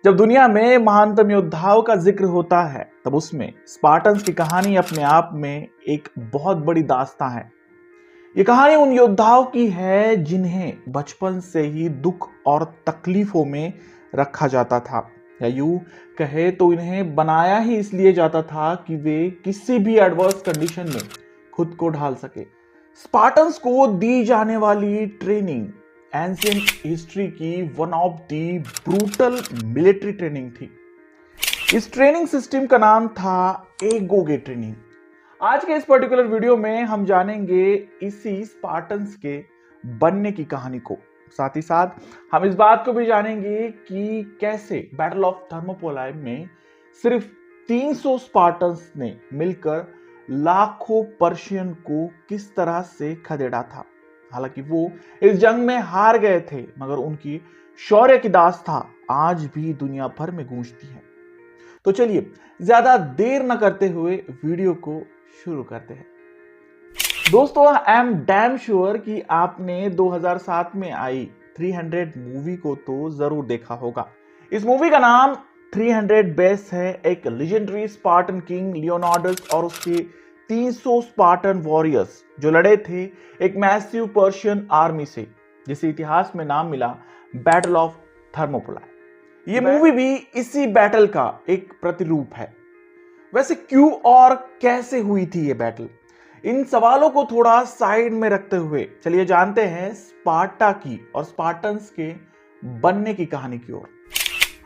जब दुनिया में महानतम योद्धाओं का जिक्र होता है तब उसमें स्पार्टन्स की कहानी अपने आप में एक बहुत बड़ी दास्तां है। ये कहानी उन योद्धाओं की है जिन्हें बचपन से ही दुख और तकलीफों में रखा जाता था, या यूं कहे तो इन्हें बनाया ही इसलिए जाता था कि वे किसी भी एडवर्स कंडीशन में खुद को ढाल सके। स्पार्टन्स को दी जाने वाली ट्रेनिंग एंशिएंट हिस्ट्री की one of the brutal military training थी। इस ट्रेनिंग सिस्टम का नाम था एगोगे ट्रेनिंग। आज के इस पर्टिकुलर वीडियो में हम जानेंगे इसी स्पार्टन्स के बनने की कहानी को। साथ ही साथ हम इस बात को भी जानेंगे कि कैसे बैटल ऑफ थर्मोपोलाई में सिर्फ 300 स्पार्टन्स ने मिलकर लाखों पर्शियन को किस तरह से खदेड़ा था। हालांकि वो इस जंग में हार गए थे, मगर उनकी शौर्य की दास्तां आज भी दुनिया भर में गूंजती है। तो चलिए ज्यादा देर न करते हुए वीडियो को शुरू करते हैं। दोस्तों, आई एम डैम श्योर कि आपने 2007 में आई 300 मूवी को तो जरूर देखा होगा। इस मूवी का नाम 300 बेस है। एक लेजेंडरी स्पार्टन किंग लियोनार्डस और उसके 300 स्पार्टन वॉरियर्स जो लड़े थे एक मैसिव पर्शियन आर्मी से, जिसे इतिहास में नाम मिला बैटल ऑफ थर्मोपोलाई। ये मूवी भी इसी बैटल का एक प्रतिरूप है। वैसे क्यों और कैसे हुई थी ये बैटल, इन सवालों को थोड़ा साइड में रखते हुए चलिए जानते हैं स्पार्टा की और स्पार्टन्स के बनने की कहानी की ओर।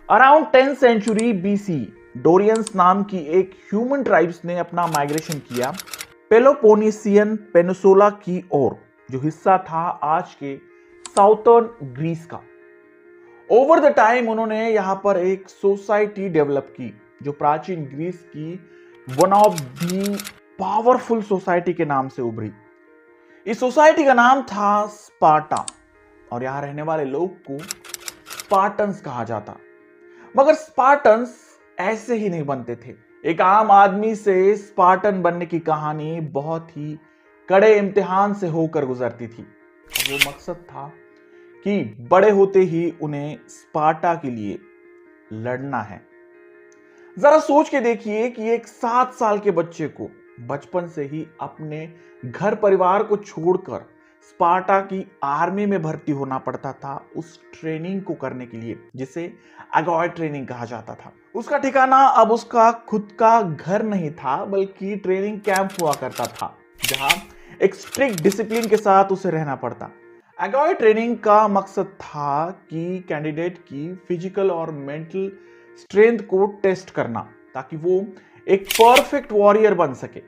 अराउंड 10th सेंचुरी बीसी डोरियंस नाम की एक ह्यूमन ट्राइब्स ने अपना माइग्रेशन किया पेलोपोनेसियन पेनिसुला की ओर, जो हिस्सा था आज के साउथर्न ग्रीस का। ओवर द टाइम उन्होंने यहां पर एक सोसाइटी डेवलप की जो प्राचीन ग्रीस की one of the powerful society के नाम से उभरी। इस सोसाइटी का नाम था स्पार्टा और यहां रहने वाले लोग को स्पार्टन्स कहा जाता। मगर स्पार्टन्स ऐसे ही नहीं बनते थे। एक आम आदमी से स्पार्टन बनने की कहानी बहुत ही कड़े इम्तिहान से होकर गुजरती थी। और वो मकसद था कि बड़े होते ही उन्हें स्पार्टा के लिए लड़ना है। जरा सोच के देखिए कि एक 7 साल के बच्चे को बचपन से ही अपने घर परिवार को छोड़कर स्पार्टा की आर्मी में भर्ती होना पड़ता था उस ट्रेनिंग को करने के लिए, जिसे एगॉय ट्रेनिंग कहा जाता था। उसका ठिकाना अब उसका खुद का घर नहीं था, बल्कि ट्रेनिंग कैंप हुआ करता था जहां एक स्ट्रिक्ट डिसिप्लिन के साथ उसे रहना पड़ता। एगॉय ट्रेनिंग का मकसद था कि कैंडिडेट की फिजिकल और मेंटल स्ट्रेंथ को टेस्ट करना, ताकि वो एक परफेक्ट वॉरियर बन सके।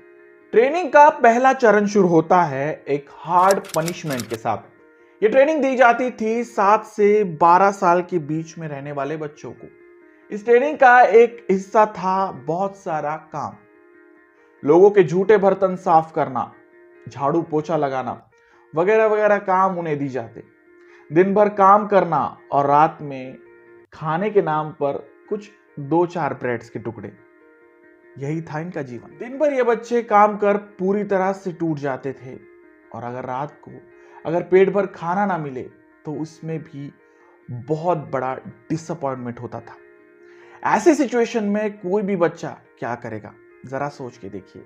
ट्रेनिंग का पहला चरण शुरू होता है एक हार्ड पनिशमेंट के साथ। ये ट्रेनिंग दी जाती थी 7 से 12 साल के बीच में रहने वाले बच्चों को। इस ट्रेनिंग का एक हिस्सा था बहुत सारा काम। लोगों के झूठे बर्तन साफ करना, झाड़ू पोछा लगाना वगैरह वगैरह काम उन्हें दी जाते। दिन भर काम करना और रात में खाने के नाम पर कुछ 2-4 ब्रेड्स के टुकड़े, यही था इनका जीवन। दिन भर ये बच्चे काम कर पूरी तरह से टूट जाते थे और अगर रात को अगर पेट भर खाना ना मिले तो उसमें भी बहुत बड़ा डिसअपॉइंटमेंट होता था। ऐसी सिचुएशन में कोई भी बच्चा क्या करेगा, जरा सोच के देखिए।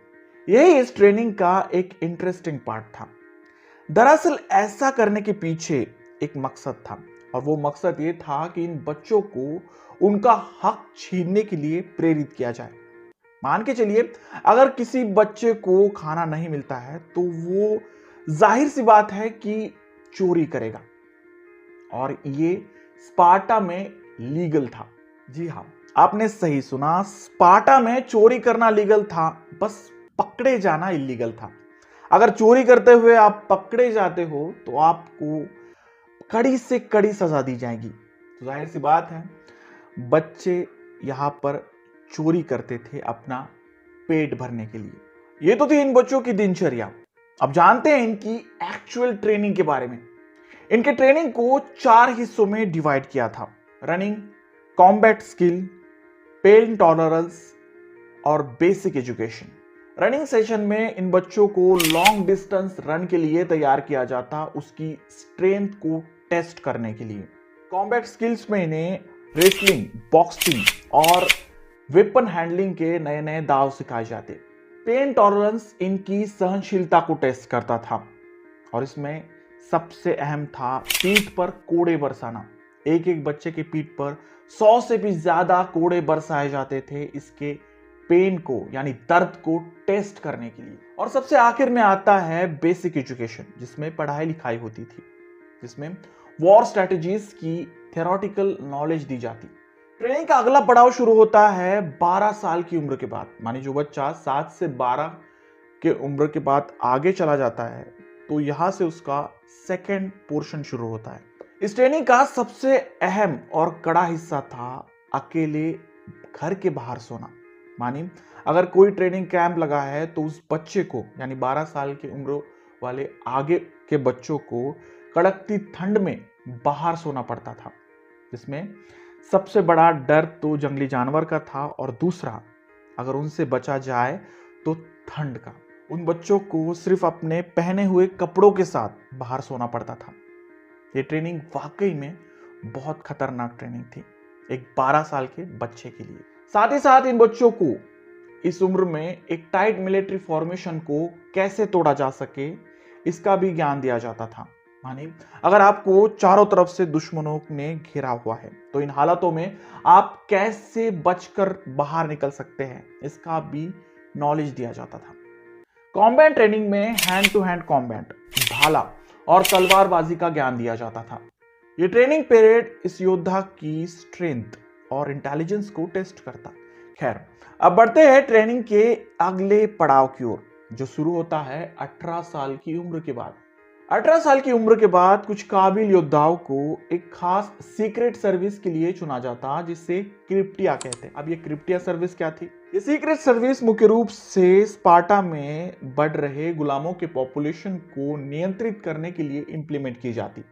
यही इस ट्रेनिंग का एक इंटरेस्टिंग पार्ट था। दरअसल ऐसा करने के पीछे एक मकसद था, और वो मकसद ये था कि इन बच्चों को उनका हक छीनने के लिए प्रेरित किया जाए। मान के चलिए अगर किसी बच्चे को खाना नहीं मिलता है तो वो जाहिर सी बात है कि चोरी करेगा, और ये स्पार्टा में लीगल था। जी हाँ, आपने सही सुना, स्पार्टा में चोरी करना लीगल था, बस पकड़े जाना इलीगल था। अगर चोरी करते हुए आप पकड़े जाते हो तो आपको कड़ी से कड़ी सजा दी जाएगी। तो जाहिर सी बात है बच्चे यहां पर चोरी करते थे अपना पेट भरने के लिए। ये तो थी इन बच्चों की दिनचर्या। अब जानते हैं इनकी एक्चुअल ट्रेनिंग के बारे में। इनके ट्रेनिंग को 4 हिस्सों में डिवाइड किया था: running, combat skill, pain tolerance और बेसिक एजुकेशन। रनिंग सेशन में इन बच्चों को लॉन्ग डिस्टेंस रन के लिए तैयार किया जाता, उसकी स्ट्रेंथ को टेस्ट करने के लिए। कॉम्बैट स्किल्स में इन्हें रेसलिंग, बॉक्सिंग और वेपन हैंडलिंग के नए नए दाव सिखाए जाते। पेन टॉलरेंस इनकी सहनशीलता को टेस्ट करता था और इसमें सबसे अहम था पीठ पर कोड़े बरसाना। एक एक बच्चे के पीठ पर 100 से भी ज्यादा कोड़े बरसाए जाते थे इसके पेन को यानी दर्द को टेस्ट करने के लिए। और सबसे आखिर में आता है बेसिक एजुकेशन, जिसमें पढ़ाई लिखाई होती थी, जिसमें वॉर स्ट्रेटजीज की थ्योरेटिकल नॉलेज दी जाती। ट्रेनिंग का अगला पड़ाव शुरू होता है 12 साल की उम्र के बाद। मानी जो बच्चा 7 से 12 के उम्र के बाद आगे चला जाता है तो यहां से उसका सेकेंड पोर्शन शुरू होता है। इस ट्रेनिंग का सबसे अहम और कड़ा हिस्सा था अकेले घर के बाहर सोना। मानी अगर कोई ट्रेनिंग कैंप लगा है तो उस बच्चे को यानी 12 साल की उम्र वाले आगे के बच्चों को कड़कती ठंड में बाहर सोना पड़ता था, जिसमें सबसे बड़ा डर तो जंगली जानवर का था और दूसरा अगर उनसे बचा जाए तो ठंड का। उन बच्चों को सिर्फ अपने पहने हुए कपड़ों के साथ बाहर सोना पड़ता था। ये ट्रेनिंग वाकई में बहुत खतरनाक ट्रेनिंग थी एक 12 साल के बच्चे के लिए। साथ ही साथ इन बच्चों को इस उम्र में एक टाइट मिलिट्री फॉर्मेशन को कैसे तोड़ा जा सके इसका भी ज्ञान दिया जाता था। मानी अगर आपको चारों तरफ से दुश्मनों ने घेरा हुआ है तो इन हालातों में आप कैसे बचकर बाहर निकल सकते हैं इसका भी नॉलेज दिया जाता था। कॉम्बैट ट्रेनिंग में हैंड टू हैंड कॉम्बैट, भाला और तलवारबाजी का ज्ञान दिया जाता था। ये ट्रेनिंग पीरियड इस योद्धा की स्ट्रेंथ और इंटेलिजेंस को टेस्ट करता। खैर, अब बढ़ते हैं ट्रेनिंग के अगले पड़ाव की ओर, जो शुरू होता है 18 साल की उम्र के बाद। 18 साल की उम्र के बाद कुछ काबिल योद्धाओं को एक खास सीक्रेट सर्विस के लिए चुना जाता जिसे क्रिप्टिया कहते हैं। अब ये क्रिप्टिया सर्विस क्या थी? ये सीक्रेट सर्विस मुख्य रूप से स्पार्टा में बढ़ रहे गुलामों के पॉपुलेशन को नियंत्रित करने के लिए इंप्लीमेंट की जाती।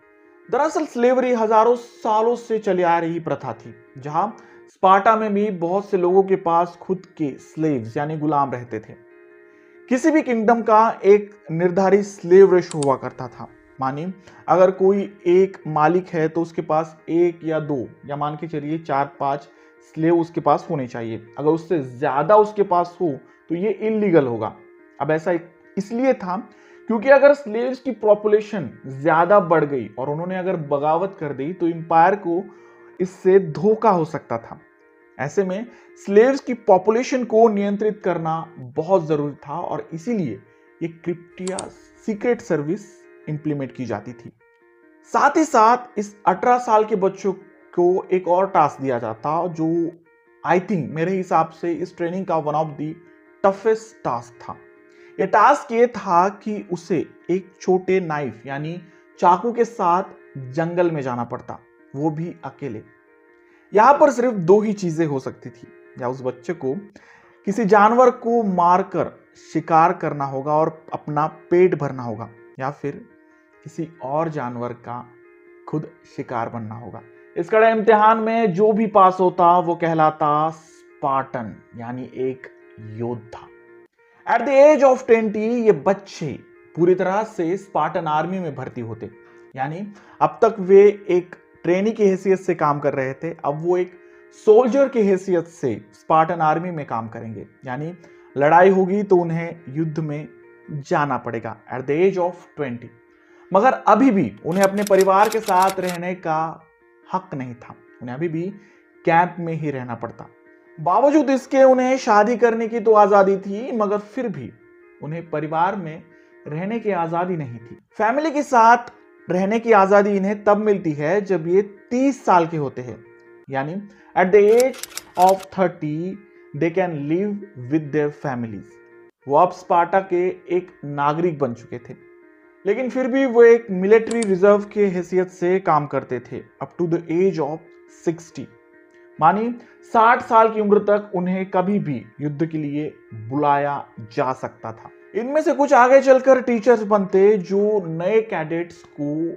दरअसल स्लेवरी हजारों सालों से चली आ रही प्रथा थी, जहां स्पार्टा में भी बहुत से लोगों के पास खुद के स्लेव्स यानी गुलाम रहते थे। किसी भी किंगडम का एक निर्धारित स्लेव रेशो हुआ करता था। मानी अगर कोई एक मालिक है तो उसके पास एक या दो या मान के चलिए 4-5 स्लेव उसके पास होने चाहिए। अगर उससे ज्यादा उसके पास हो तो ये इलीगल होगा। अब ऐसा इसलिए था क्योंकि अगर स्लेव्स की पॉपुलेशन ज्यादा बढ़ गई और उन्होंने अगर बगावत कर दी तो एम्पायर को इससे धोखा हो सकता था। ऐसे में स्लेव्स की पॉपुलेशन को नियंत्रित करना बहुत जरूरी था और इसीलिए ये क्रिप्टिया सीक्रेट सर्विस इंप्लीमेंट की जाती थी। साथ ही साथ इस 18 साल के बच्चों को एक और टास्क दिया जाता जो आई थिंक मेरे हिसाब से इस ट्रेनिंग का one of the toughest task था। यह टास्क ये था कि उसे एक छोटे नाइफ यानी चाकू के साथ जंगल में जाना पड़ता, वो भी अकेले। यहां पर सिर्फ दो ही चीजें हो सकती थी, या उस बच्चे को किसी जानवर को मारकर शिकार करना होगा और अपना पेट भरना होगा, या फिर किसी और जानवर का खुद शिकार बनना होगा। इस कड़े इम्तिहान में जो भी पास होता वो कहलाता स्पार्टन यानी एक योद्धा। एट द एज ऑफ 20 ये बच्चे पूरी तरह से स्पार्टन आर्मी में भर्ती होते। यानी अब तक वे एक ट्रेनी की हैसियत से काम कर रहे थे, अब वो एक सोल्जर की हैसियत से स्पार्टन आर्मी में काम करेंगे। यानी लड़ाई होगी तो उन्हें युद्ध में जाना पड़ेगा एट द एज ऑफ 20। मगर अभी भी उन्हें अपने परिवार के साथ रहने का हक नहीं था, उन्हें अभी भी कैंप में ही रहना पड़ता। बावजूद इसके उन्हें शादी करने की तो आजादी थी, मगर फिर भी उन्हें परिवार में रहने की आजादी नहीं थी। फैमिली के साथ रहने की आजादी इन्हें तब मिलती है जब ये 30 साल के होते हैं। यानी at the age of 30 they can live with their families. वो अब स्पार्टा के एक नागरिक बन चुके थे, लेकिन फिर भी वो एक मिलिट्री रिजर्व के हैसियत से काम करते थे up to the age of 60। मानी 60 साल की उम्र तक उन्हें कभी भी युद्ध के लिए बुलाया जा सकता था। इनमें से कुछ आगे चलकर टीचर्स बनते जो नए कैडेट्स को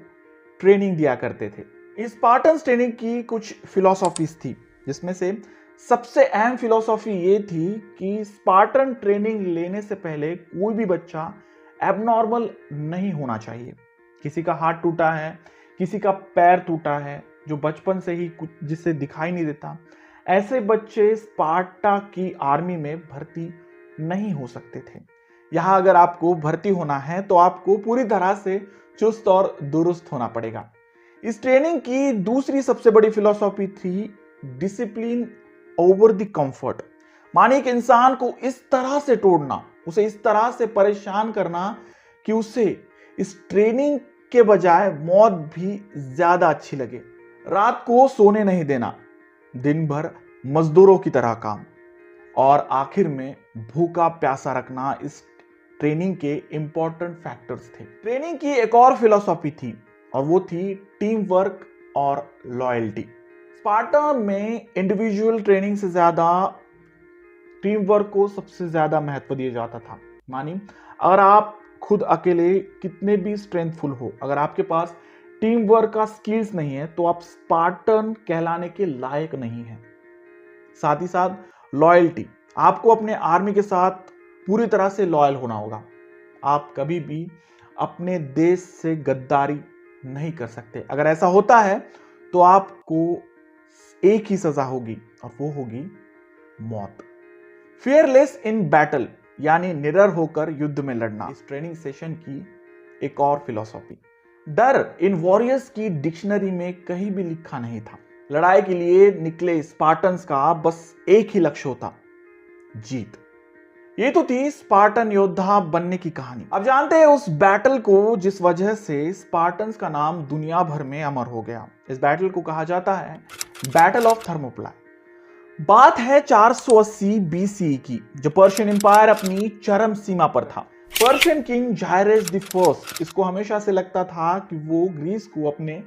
ट्रेनिंग दिया करते थे। स्पार्टन ट्रेनिंग की कुछ फिलॉसफीज थी, जिसमें से सबसे अहम फिलॉसफी ये थी कि स्पार्टन ट्रेनिंग लेने से पहले कोई भी बच्चा एबनॉर्मल नहीं होना चाहिए। किसी का हाथ टूटा है, किसी का पैर टूटा है, जो बचपन से ही कुछ जिसे दिखाई नहीं देता, ऐसे बच्चे स्पार्टा की आर्मी में भर्ती नहीं हो सकते थे। यहां अगर आपको भर्ती होना है तो आपको पूरी तरह से चुस्त और दुरुस्त होना पड़ेगा। इस ट्रेनिंग की दूसरी सबसे बड़ी फिलॉसफी थी डिसिप्लिन ओवर द कंफर्ट। मानिए कि इंसान को इस तरह से तोड़ना, उसे इस तरह से परेशान करना कि उसे इस ट्रेनिंग के बजाय मौत भी ज्यादा अच्छी लगे। रात को सोने नहीं देना, दिन भर मजदूरों की तरह काम, और आखिर में भूखा प्यासा रखना इस ट्रेनिंग के इंपॉर्टेंट फैक्टर्स थे। ट्रेनिंग की एक और फिलॉसफी थी और वो थी टीम वर्क और लॉयल्टी। स्पार्टा में इंडिविजुअल ट्रेनिंग से ज्यादा टीम वर्क को सबसे ज्यादा महत्व दिया जाता था। मानी अगर आप खुद अकेले कितने भी स्ट्रेंथफुल हो, अगर आपके पास टीम वर्क का स्किल्स नहीं है तो आप स्पार्टन कहलाने के लायक नहीं है। साथ ही साथ लॉयल्टी, आपको अपने आर्मी के साथ पूरी तरह से लॉयल होना होगा। आप कभी भी अपने देश से गद्दारी नहीं कर सकते। अगर ऐसा होता है तो आपको एक ही सजा होगी और वो होगी मौत। फियरलेस इन बैटल, यानी निडर होकर युद्ध में लड़ना, इस ट्रेनिंग सेशन की एक और फिलॉसफी। डर इन वॉरियर्स की डिक्शनरी में कहीं भी लिखा नहीं था। लड़ाई के लिए निकले स्पार्टन्स का बस एक ही लक्ष्य होता, जीत। ये तो थी स्पार्टन योद्धा बनने की कहानी। अब जानते हैं उस बैटल को जिस वजह से स्पार्टन्स का नाम दुनिया भर में अमर हो गया। इस बैटल को कहा जाता है बैटल ऑफ थर्मोप्लाई। बात है 480 बीसी की, जब पर्शियन एम्पायर अपनी चरम सीमा पर था। पर्शियन किंग जायरस द फर्स्ट, इसको हमेशा से लगता था कि वो ग्रीस को अपने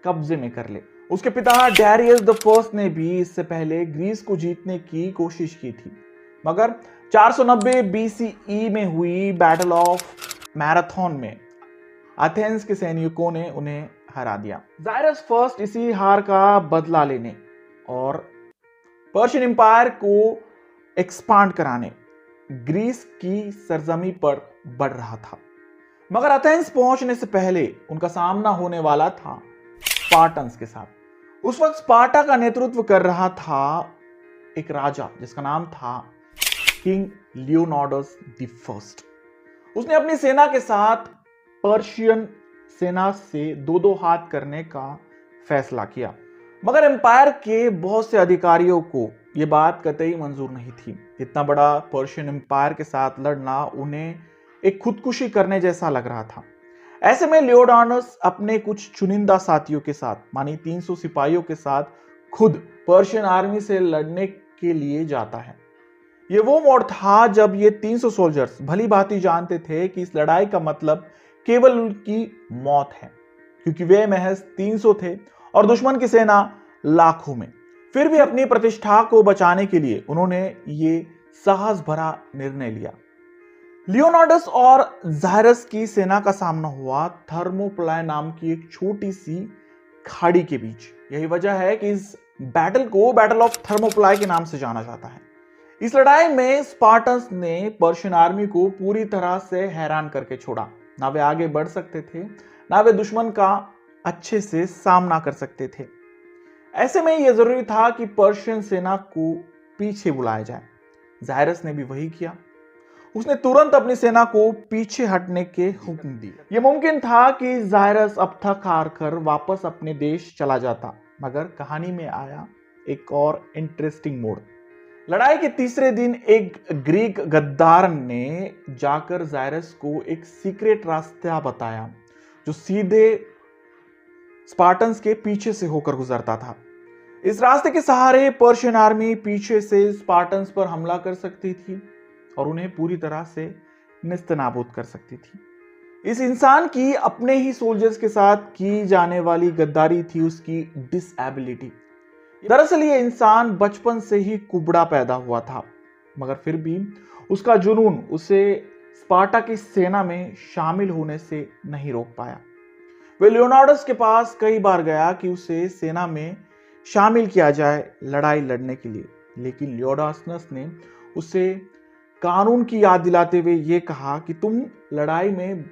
कब्जे में कर ले। उसके पिता डैरियस द फर्स्ट ने भी इससे पहले ग्रीस को जीतने की कोशिश की थी, मगर 490 बीसीई में हुई बैटल ऑफ मैराथन में एथेंस के सैनिकों ने उन्हें हरा दिया। जायरस फर्स्ट इसी हार का बदला लेने और पर्शियन एम्पायर को एक्सपांड कराने ग्रीस की सरजमी पर बढ़ रहा था, मगर एथेंस पहुंचने से पहले उनका सामना होने वाला था स्पार्टन्स के साथ। उस वक्त स्पार्टा का नेतृत्व कर रहा था एक राजा जिसका नाम था किंग लियोनार्डस द फर्स्ट। उसने अपनी सेना के साथ पर्शियन सेना से दो दो हाथ करने का फैसला किया, मगर एम्पायर के बहुत से अधिकारियों को यह बात कतई मंजूर नहीं थी। इतना बड़ा पर्शियन एम्पायर के साथ लड़ना उन्हें एक खुदकुशी करने जैसा लग रहा था। ऐसे में लियोडानस अपने कुछ चुनिंदा साथियों के साथ, मानी 300 सिपाहियों के साथ, खुद पर्शियन आर्मी से लड़ने के लिए जाता है। यह वो मोड़ था जब ये 300 सोल्जर्स भली भांति जानते थे कि इस लड़ाई का मतलब केवल उनकी मौत है, क्योंकि वे महज 300 थे और दुश्मन की सेना लाखों में। फिर भी अपनी प्रतिष्ठा को बचाने के लिए उन्होंने ये साहस भरा निर्णय लिया। लियोनार्डस और जायरस की सेना का सामना हुआ थर्मोप्लाई नाम की एक छोटी सी खाड़ी के बीच। यही वजह है कि इस बैटल को बैटल ऑफ थर्मोप्लाई के नाम से जाना जाता है। इस लड़ाई में स्पार्टन्स ने पर्शियन आर्मी को पूरी तरह से हैरान करके छोड़ा। ना वे आगे बढ़ सकते थे, ना वे दुश्मन का अच्छे से सामना कर सकते थे। ऐसे में यह जरूरी था कि पर्शियन सेना को पीछे बुलाया जाए। जायरस ने भी वही किया। उसने तुरंत अपनी सेना को पीछे हटने के हुक्म दिए। यह मुमकिन था कि जायरस अब थक हार कर वापस अपने देश चला जाता, मगर कहानी में आया एक और इंटरेस्टिंग मोड़। लड़ाई के तीसरे दिन एक ग्रीक गद्दार ने जाकर जायरस को एक सीक्रेट रास्ता बताया जो सीधे स्पार्टन्स के पीछे से होकर गुजरता था। इस रास्ते के सहारे पर्शियन आर्मी पीछे से स्पार्टन्स पर हमला कर सकती थी और उन्हें पूरी तरह से निस्तनाबूद कर सकती थी। इस इंसान की अपने ही सोल्जर्स के साथ की जाने वाली गद्दारी थी उसकी डिसएबिलिटी। दरअसल ये इंसान बचपन से ही कुबड़ा पैदा हुआ था, मगर फिर भी उसका जुनून उसे स्पार्टा की सेना में शामिल होने से नहीं रोक पाया। वे लियोनार्डस के पास कई बार गया कि उसे सेना में शामिल किया जाए लड़ाई लड़ने के लिए, लेकिन लियोडासनस ने उसे कानून की याद दिलाते हुए यह कहा कि तुम लड़ाई में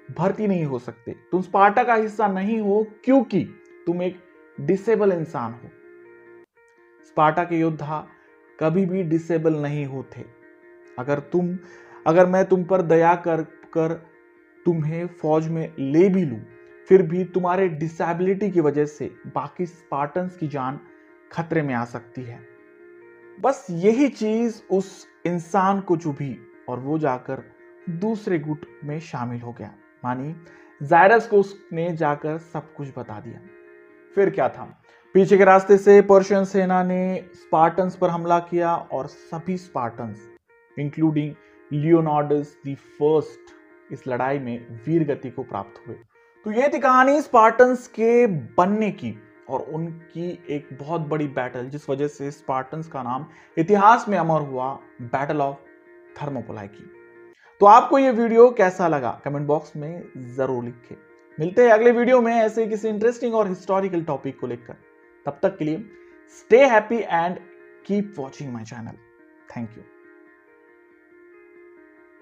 भर्ती नहीं हो सकते, तुम स्पार्टा का हिस्सा नहीं हो क्योंकि तुम एक डिसेबल इंसान हो। स्पार्टा के योद्धा कभी भी डिसेबल नहीं होते। अगर मैं तुम पर दया कर तुम्हें फौज में ले भी लूं, फिर भी तुम्हारे डिसेबिलिटी की वजह से बाकी स्पार्टन्स की जान खतरे में आ सकती है। बस यही चीज उस इंसान को चुभी और वो जाकर दूसरे गुट में शामिल हो गया। मानी जायरस को उसने जाकर सब कुछ बता दिया। फिर क्या था, पीछे के रास्ते से पर्शियन सेना ने स्पार्टन्स पर हमला किया और सभी स्पार्टन्स इंक्लूडिंग लियोनार्डस द फर्स्ट इस लड़ाई में वीर गति को प्राप्त हुए। तो यह थी कहानी स्पार्टन्स के बनने की और उनकी एक बहुत बड़ी बैटल, जिस वजह से स्पार्टन्स का नाम इतिहास में अमर हुआ, बैटल ऑफ थर्मोपोलाई की। तो आपको यह वीडियो कैसा लगा कमेंट बॉक्स में जरूर लिखें। मिलते हैं अगले वीडियो में ऐसे किसी इंटरेस्टिंग और हिस्टोरिकल टॉपिक को लेकर। तब तक के लिए stay happy and keep watching my channel. Thank you.